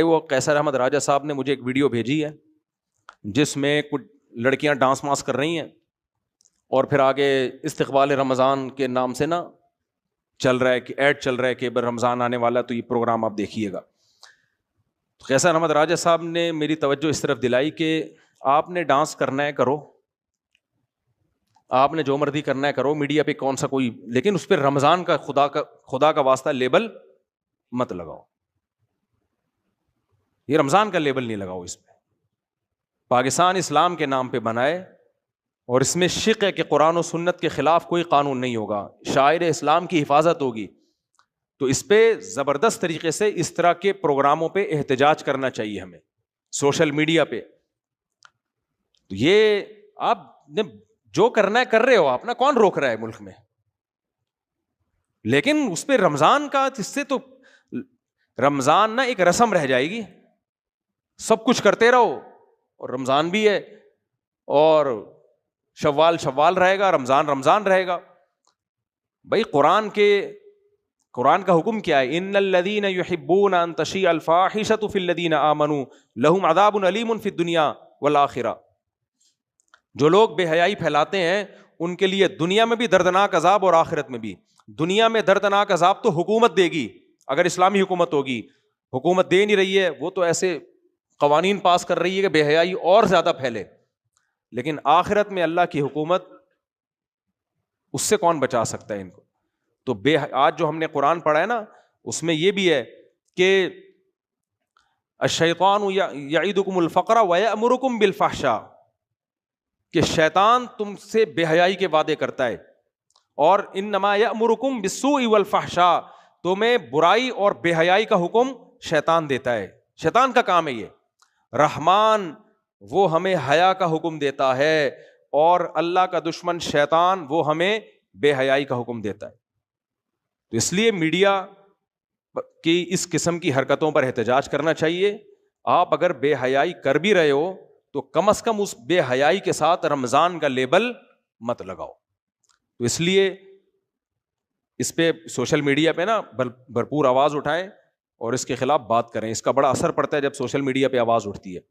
وہ قیصر احمد راجہ صاحب نے مجھے ایک ویڈیو بھیجی ہے جس میں کچھ لڑکیاں ڈانس ماس کر رہی ہیں اور پھر آگے استقبال رمضان کے نام سے نا چل رہا ہے کہ ایڈ چل رہا ہے کہ رمضان آنے والا ہے تو یہ پروگرام آپ دیکھیے گا. قیصر احمد راجہ صاحب نے میری توجہ اس طرف دلائی کہ آپ نے ڈانس کرنا ہے کرو, آپ نے جو مرضی کرنا ہے کرو, میڈیا پہ کون سا کوئی, لیکن اس پہ رمضان کا خدا کا واسطہ لیبل مت لگاؤ. یہ رمضان کا لیبل نہیں لگاؤ اس پہ. پاکستان اسلام کے نام پہ بنائے اور اس میں شک ہے کہ قرآن و سنت کے خلاف کوئی قانون نہیں ہوگا, شاعر اسلام کی حفاظت ہوگی, تو اس پہ زبردست طریقے سے اس طرح کے پروگراموں پہ احتجاج کرنا چاہیے ہمیں سوشل میڈیا پہ. تو یہ آپ نے جو کرنا ہے کر رہے ہو آپ نا, کون روک رہا ہے ملک میں, لیکن اس پہ رمضان کا, اس سے تو رمضان نا ایک رسم رہ جائے گی, سب کچھ کرتے رہو اور رمضان بھی ہے اور شوال رہے گا, رمضان رہے گا. بھائی قرآن کا حکم کیا ہے؟ ان الذین یحبون ان تشیع الفاحشۃ فی الذین آمنوا لہم عذاب علیم فی الدنیا والآخرہ. جو لوگ بے حیائی پھیلاتے ہیں ان کے لیے دنیا میں بھی دردناک عذاب اور آخرت میں بھی. دنیا میں دردناک عذاب تو حکومت دے گی, اگر اسلامی حکومت ہوگی. حکومت دے نہیں رہی ہے, وہ تو ایسے قوانین پاس کر رہی ہے کہ بے حیائی اور زیادہ پھیلے. لیکن آخرت میں اللہ کی حکومت, اس سے کون بچا سکتا ہے ان کو؟ تو آج جو ہم نے قرآن پڑھا ہے نا, اس میں یہ بھی ہے کہ الشیطان یعدکم الفقر ویأمرکم بالفحشاء, کہ شیطان تم سے بے حیائی کے وعدے کرتا ہے, اور انما یأمرکم بالسوء والفحشاء, تمہیں برائی اور بے حیائی کا حکم شیطان دیتا ہے. شیطان کا کام ہے یہ. رحمان وہ ہمیں حیا کا حکم دیتا ہے, اور اللہ کا دشمن شیطان وہ ہمیں بے حیائی کا حکم دیتا ہے. تو اس لیے میڈیا کی اس قسم کی حرکتوں پر احتجاج کرنا چاہیے. آپ اگر بے حیائی کر بھی رہے ہو تو کم از کم اس بے حیائی کے ساتھ رمضان کا لیبل مت لگاؤ. تو اس لیے اس پہ سوشل میڈیا پہ نا بھرپور آواز اٹھائیں اور اس کے خلاف بات کریں. اس کا بڑا اثر پڑتا ہے جب سوشل میڈیا پہ آواز اٹھتی ہے.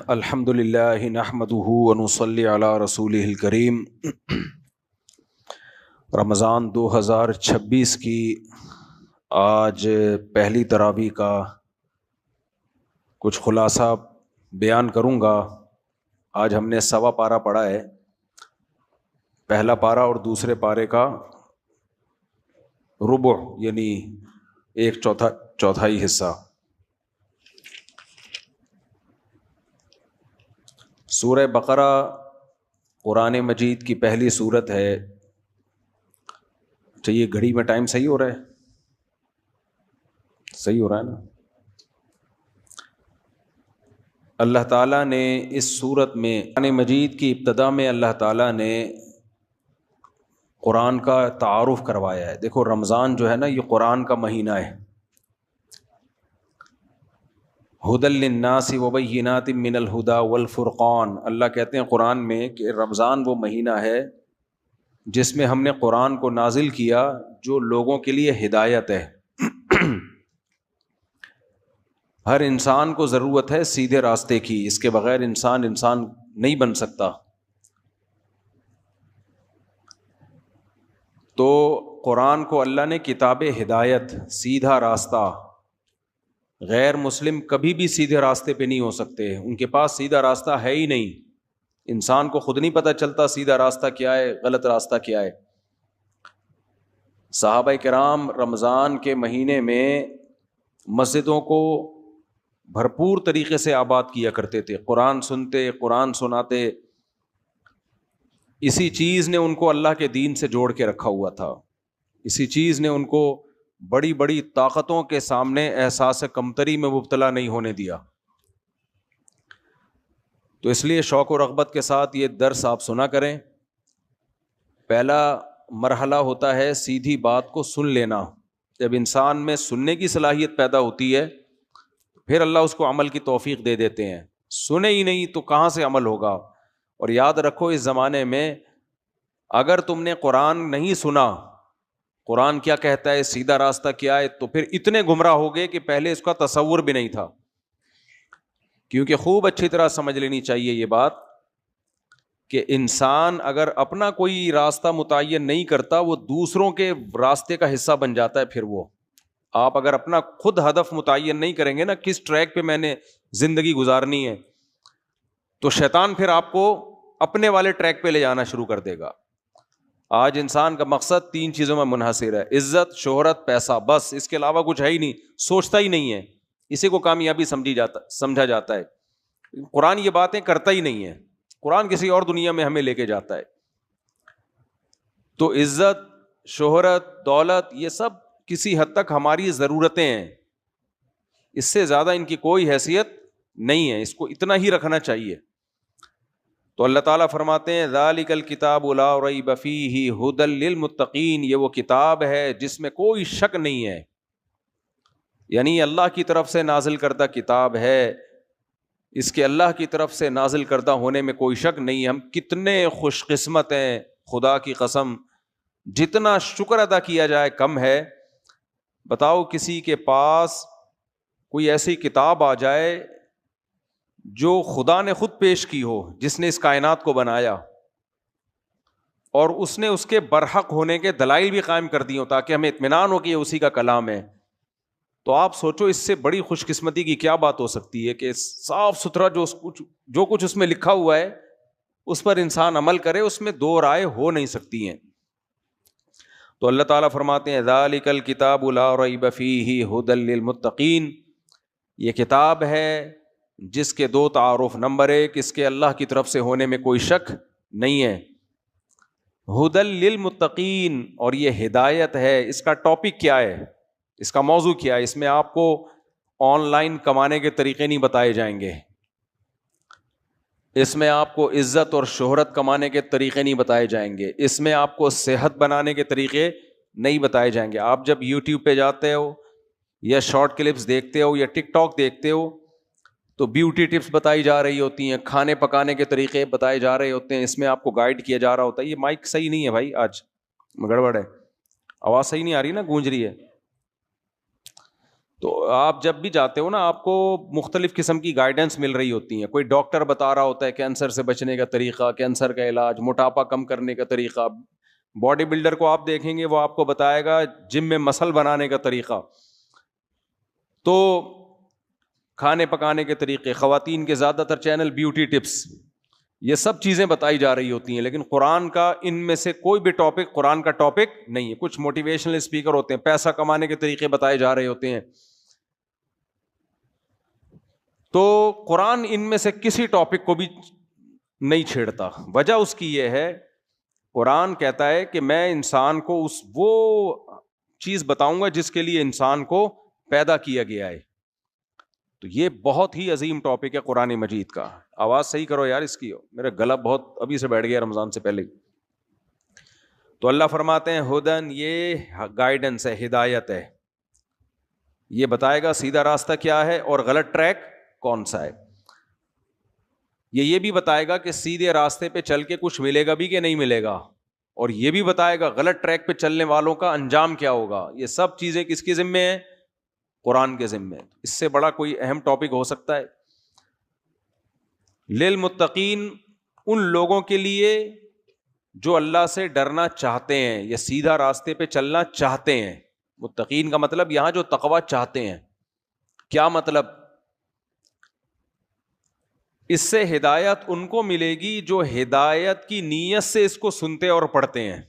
الحمد للہ نحمدہ ونصلی علی رسولہ الکریم. رمضان 2026 کی آج پہلی تراویح کا کچھ خلاصہ بیان کروں گا. آج ہم نے سوا پارہ پڑھا ہے, پہلا پارہ اور دوسرے پارے کا ربع یعنی ایک چوتھائی حصہ. سورہ بقرہ قرآن مجید کی پہلی سورت ہے. چاہیے گھڑی میں ٹائم صحیح ہو رہا ہے؟ صحیح ہو رہا ہے نا؟ اللہ تعالیٰ نے اس سورت میں قرآن مجید کی ابتدا میں اللہ تعالیٰ نے قرآن کا تعارف کروایا ہے. دیکھو رمضان جو ہے نا, یہ قرآن کا مہینہ ہے. ھدی للناس وبینات من الہدی والفرقان, اللہ کہتے ہیں قرآن میں کہ رمضان وہ مہینہ ہے جس میں ہم نے قرآن کو نازل کیا جو لوگوں کے لیے ہدایت ہے. ہر انسان کو ضرورت ہے سیدھے راستے کی, اس کے بغیر انسان نہیں بن سکتا. تو قرآن کو اللہ نے کتاب ہدایت, سیدھا راستہ. غیر مسلم کبھی بھی سیدھے راستے پہ نہیں ہو سکتے, ان کے پاس سیدھا راستہ ہے ہی نہیں. انسان کو خود نہیں پتہ چلتا سیدھا راستہ کیا ہے, غلط راستہ کیا ہے. صحابہ کرام رمضان کے مہینے میں مسجدوں کو بھرپور طریقے سے آباد کیا کرتے تھے, قرآن سنتے, قرآن سناتے. اسی چیز نے ان کو اللہ کے دین سے جوڑ کے رکھا ہوا تھا. اسی چیز نے ان کو بڑی بڑی طاقتوں کے سامنے احساس کمتری میں مبتلا نہیں ہونے دیا. تو اس لیے شوق و رغبت کے ساتھ یہ درس آپ سنا کریں. پہلا مرحلہ ہوتا ہے سیدھی بات کو سن لینا. جب انسان میں سننے کی صلاحیت پیدا ہوتی ہے پھر اللہ اس کو عمل کی توفیق دے دیتے ہیں. سنے ہی نہیں تو کہاں سے عمل ہوگا. اور یاد رکھو اس زمانے میں اگر تم نے قرآن نہیں سنا قرآن کیا کہتا ہے, سیدھا راستہ کیا ہے, تو پھر اتنے گمراہ ہو گئے کہ پہلے اس کا تصور بھی نہیں تھا. کیونکہ خوب اچھی طرح سمجھ لینی چاہیے یہ بات کہ انسان اگر اپنا کوئی راستہ متعین نہیں کرتا, وہ دوسروں کے راستے کا حصہ بن جاتا ہے. پھر وہ آپ اگر اپنا خود ہدف متعین نہیں کریں گے نا, کس ٹریک پہ میں نے زندگی گزارنی ہے, تو شیطان پھر آپ کو اپنے والے ٹریک پہ لے جانا شروع کر دے گا. آج انسان کا مقصد 3 چیزوں میں منحصر ہے, عزت, شہرت, پیسہ, بس اس کے علاوہ کچھ ہے ہی نہیں, سوچتا ہی نہیں ہے. اسی کو کامیابی سمجھا جاتا ہے. قرآن یہ باتیں کرتا ہی نہیں ہے, قرآن کسی اور دنیا میں ہمیں لے کے جاتا ہے. تو عزت, شہرت, دولت, یہ سب کسی حد تک ہماری ضرورتیں ہیں, اس سے زیادہ ان کی کوئی حیثیت نہیں ہے, اس کو اتنا ہی رکھنا چاہیے. تو اللہ تعالیٰ فرماتے ہیں ذالک الکتاب لا ریب فیہ ھدی للمتقین, یہ وہ کتاب ہے جس میں کوئی شک نہیں ہے, یعنی اللہ کی طرف سے نازل کردہ کتاب ہے, اس کے اللہ کی طرف سے نازل کردہ ہونے میں کوئی شک نہیں ہے. ہم کتنے خوش قسمت ہیں, خدا کی قسم, جتنا شکر ادا کیا جائے کم ہے. بتاؤ کسی کے پاس کوئی ایسی کتاب آ جائے جو خدا نے خود پیش کی ہو, جس نے اس کائنات کو بنایا, اور اس نے اس کے برحق ہونے کے دلائل بھی قائم کر دی ہوں تاکہ ہمیں اطمینان ہو کہ یہ اسی کا کلام ہے. تو آپ سوچو اس سے بڑی خوش قسمتی کی کیا بات ہو سکتی ہے کہ صاف ستھرا جو کچھ اس میں لکھا ہوا ہے اس پر انسان عمل کرے, اس میں 2 رائے ہو نہیں سکتی ہیں. تو اللہ تعالیٰ فرماتے ہیں ذالک الکتاب لا ریب فیہ ھدی للمتقین, یہ کتاب ہے جس کے 2 تعارف. نمبر 1, اس کے اللہ کی طرف سے ہونے میں کوئی شک نہیں ہے, ھدی للمتقین, اور یہ ہدایت ہے. اس کا ٹاپک کیا ہے, اس کا موضوع کیا ہے؟ اس میں آپ کو آن لائن کمانے کے طریقے نہیں بتائے جائیں گے, اس میں آپ کو عزت اور شہرت کمانے کے طریقے نہیں بتائے جائیں گے, اس میں آپ کو صحت بنانے کے طریقے نہیں بتائے جائیں گے. آپ جب یوٹیوب پہ جاتے ہو یا شارٹ کلپس دیکھتے ہو یا ٹک ٹاک دیکھتے ہو تو بیوٹی ٹپس بتائی جا رہی ہوتی ہیں, کھانے پکانے کے طریقے بتائے جا رہے ہوتے ہیں, اس میں آپ کو گائیڈ کیا جا رہا ہوتا ہے. یہ مائک صحیح نہیں ہے بھائی, آج گڑبڑ ہے, آواز صحیح نہیں آ رہی نا, گونج رہی ہے. تو آپ جب بھی جاتے ہو نا, آپ کو مختلف قسم کی گائیڈنس مل رہی ہوتی ہیں. کوئی ڈاکٹر بتا رہا ہوتا ہے کینسر سے بچنے کا طریقہ, کینسر کا علاج, موٹاپا کم کرنے کا طریقہ. باڈی بلڈر کو آپ دیکھیں گے وہ آپ کو بتائے گا جم میں مسل بنانے کا طریقہ. تو کھانے پکانے کے طریقے, خواتین کے زیادہ تر چینل بیوٹی ٹپس, یہ سب چیزیں بتائی جا رہی ہوتی ہیں. لیکن قرآن کا ان میں سے کوئی بھی ٹاپک قرآن کا ٹاپک نہیں ہے. کچھ موٹیویشنل اسپیکر ہوتے ہیں, پیسہ کمانے کے طریقے بتائے جا رہے ہوتے ہیں. تو قرآن ان میں سے کسی ٹاپک کو بھی نہیں چھیڑتا. وجہ اس کی یہ ہے, قرآن کہتا ہے کہ میں انسان کو وہ چیز بتاؤں گا جس کے لیے انسان کو پیدا کیا گیا ہے. تو یہ بہت ہی عظیم ٹاپک ہے قرآن مجید کا. آواز صحیح کرو یار اس کی, میرا گلا بہت ابھی سے بیٹھ گیا رمضان سے پہلے. تو اللہ فرماتے ہیں ہدن, یہ گائیڈنس ہے, ہدایت ہے, یہ بتائے گا سیدھا راستہ کیا ہے اور غلط ٹریک کون سا ہے. یہ بھی بتائے گا کہ سیدھے راستے پہ چل کے کچھ ملے گا بھی کہ نہیں ملے گا, اور یہ بھی بتائے گا غلط ٹریک پہ چلنے والوں کا انجام کیا ہوگا. یہ سب چیزیں کس کے ذمے ہیں؟ قرآن کے ذمے. اس سے بڑا کوئی اہم ٹاپک ہو سکتا ہے؟ للمتقین, ان لوگوں کے لیے جو اللہ سے ڈرنا چاہتے ہیں یا سیدھا راستے پہ چلنا چاہتے ہیں. متقین کا مطلب یہاں جو تقویٰ چاہتے ہیں. کیا مطلب؟ اس سے ہدایت ان کو ملے گی جو ہدایت کی نیت سے اس کو سنتے اور پڑھتے ہیں.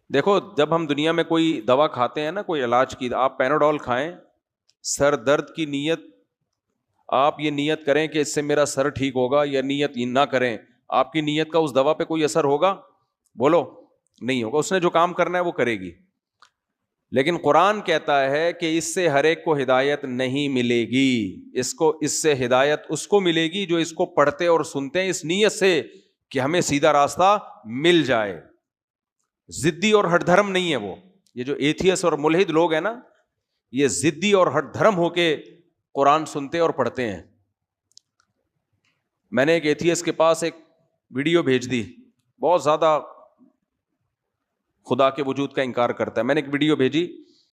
دیکھو جب ہم دنیا میں کوئی دوا کھاتے ہیں نا, کوئی علاج کی, آپ پیناڈول کھائیں, سر درد کی نیت, آپ یہ نیت کریں کہ اس سے میرا سر ٹھیک ہوگا, یا نیت نہ کریں, آپ کی نیت کا اس دوا پہ کوئی اثر ہوگا؟ بولو, نہیں ہوگا. اس نے جو کام کرنا ہے وہ کرے گی. لیکن قرآن کہتا ہے کہ اس سے ہر ایک کو ہدایت نہیں ملے گی. اس سے ہدایت اس کو ملے گی جو اس کو پڑھتے اور سنتے ہیں اس نیت سے کہ ہمیں سیدھا راستہ مل جائے. ضدی اور ہٹ دھرم نہیں ہے وہ. یہ جو ایتھیس اور ملحد لوگ ہیں نا, یہ ضدی اور ہٹ دھرم ہو کے قرآن سنتے اور پڑھتے ہیں. میں نے ایک ایتھیس کے پاس ایک ویڈیو بھیج دی, بہت زیادہ خدا کے وجود کا انکار کرتا ہے. میں نے ایک ویڈیو بھیجی,